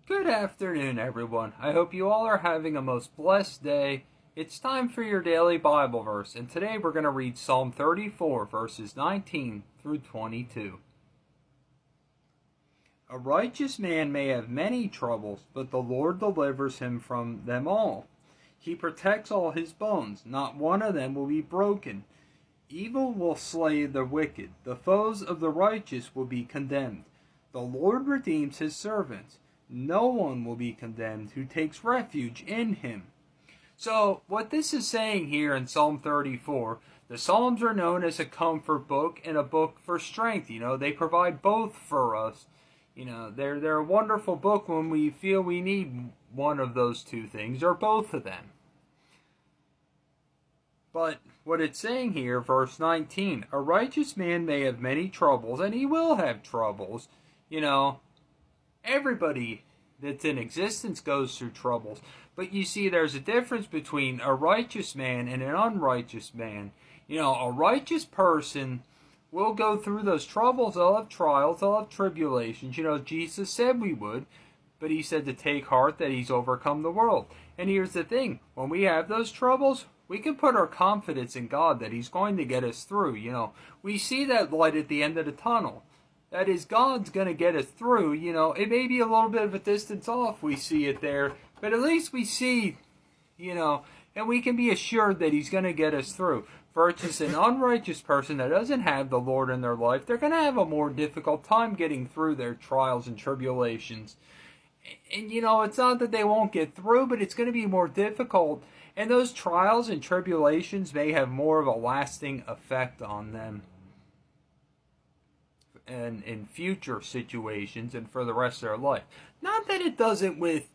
Good afternoon, everyone. I hope you all are having a most blessed day. It's time for your daily Bible verse, and today we're going to read Psalm 34, verses 19 through 22. A righteous man may have many troubles, but the Lord delivers him from them all. He protects all his bones, not one of them will be broken. Evil will slay the wicked, the foes of the righteous will be condemned. The Lord redeems his servants. No one will be condemned who takes refuge in him. So, what this is saying here in Psalm 34, the Psalms are known as a comfort book and a book for strength. They provide both for us. They're a wonderful book when we feel we need one of those two things, or both of them. But what it's saying here, verse 19, a righteous man may have many troubles, and he will have troubles. Everybody that's in existence goes through troubles. But you see, there's a difference between a righteous man and an unrighteous man. A righteous person will go through those troubles. They'll have trials. They'll have tribulations. Jesus said we would. But he said to take heart that he's overcome the world. And here's the thing. When we have those troubles, we can put our confidence in God that he's going to get us through. We see that light at the end of the tunnel. That is, God's going to get us through. It may be a little bit of a distance off, we see it there, but at least we see, and we can be assured that he's going to get us through. Versus an unrighteous person that doesn't have the Lord in their life, they're going to have a more difficult time getting through their trials and tribulations. And, it's not that they won't get through, but it's going to be more difficult. And those trials and tribulations may have more of a lasting effect on them. And in future situations and for the rest of their life. Not that it doesn't with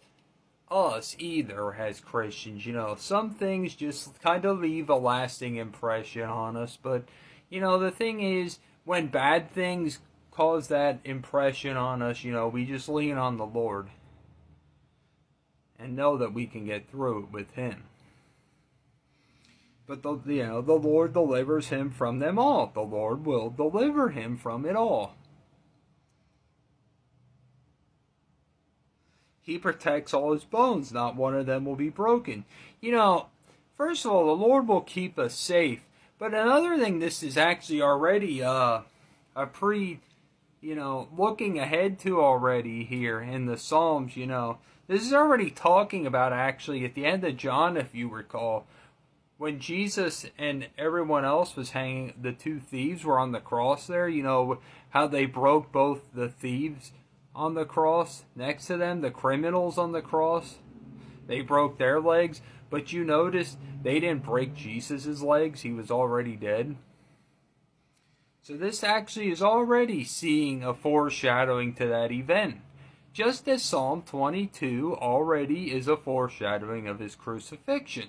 us either as Christians. Some things just kind of leave a lasting impression on us. But, the thing is, when bad things cause that impression on us, we just lean on the Lord. And know that we can get through it with him. But the Lord delivers him from them all. The Lord will deliver him from it all. He protects all his bones. Not one of them will be broken. First of all, the Lord will keep us safe. But another thing, this is actually already looking ahead to already here in the Psalms, This is already talking about actually at the end of John, if you recall. When Jesus and everyone else was hanging, the two thieves were on the cross there, how they broke both the thieves on the cross next to them, the criminals on the cross. They broke their legs, but you notice they didn't break Jesus' legs. He was already dead. So this actually is already seeing a foreshadowing to that event. Just as Psalm 22 already is a foreshadowing of his crucifixion.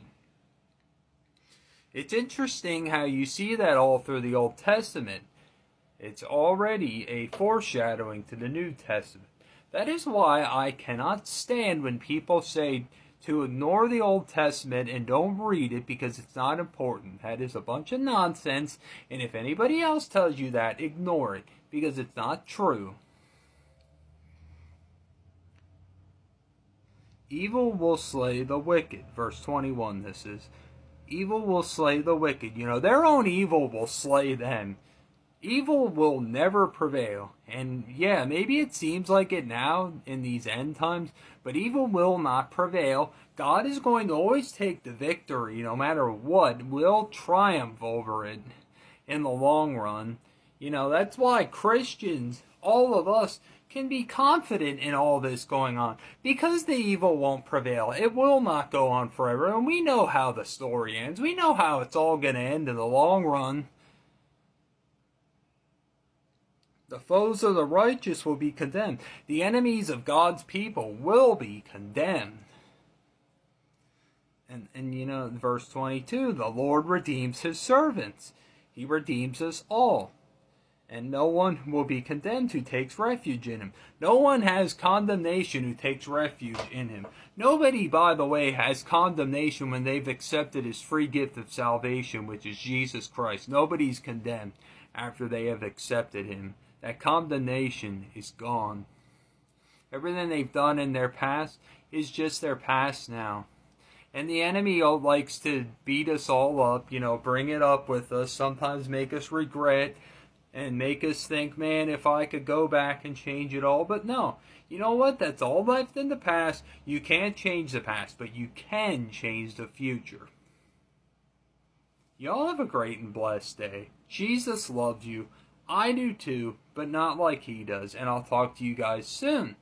It's interesting how you see that all through the Old Testament. It's already a foreshadowing to the New Testament. That is why I cannot stand when people say to ignore the Old Testament and don't read it because it's not important. That is a bunch of nonsense, and if anybody else tells you that, ignore it because it's not true. Evil will slay the wicked. Verse 21, this is. Evil will slay the wicked. Their own evil will slay them. Evil will never prevail. And yeah, maybe it seems like it now in these end times, but evil will not prevail. God is going to always take the victory no matter what. We'll triumph over it in the long run. That's why Christians, all of us, can be confident in all this going on because the evil won't prevail. It will not go on forever, and we know how the story ends. We know how it's all going to end in the long run. The foes of the righteous will be condemned. The enemies of God's people will be condemned. And verse 22, the Lord redeems his servants. He redeems us all. And no one will be condemned who takes refuge in him. No one has condemnation who takes refuge in him. Nobody, by the way, has condemnation when they've accepted his free gift of salvation, which is Jesus Christ. Nobody's condemned after they have accepted him. That condemnation is gone. Everything they've done in their past is just their past now. And the enemy likes to beat us all up, bring it up with us, sometimes make us regret and make us think, man, if I could go back and change it all. But no, you know what? That's all left in the past. You can't change the past, but you can change the future. Y'all have a great and blessed day. Jesus loves you. I do too, but not like he does. And I'll talk to you guys soon.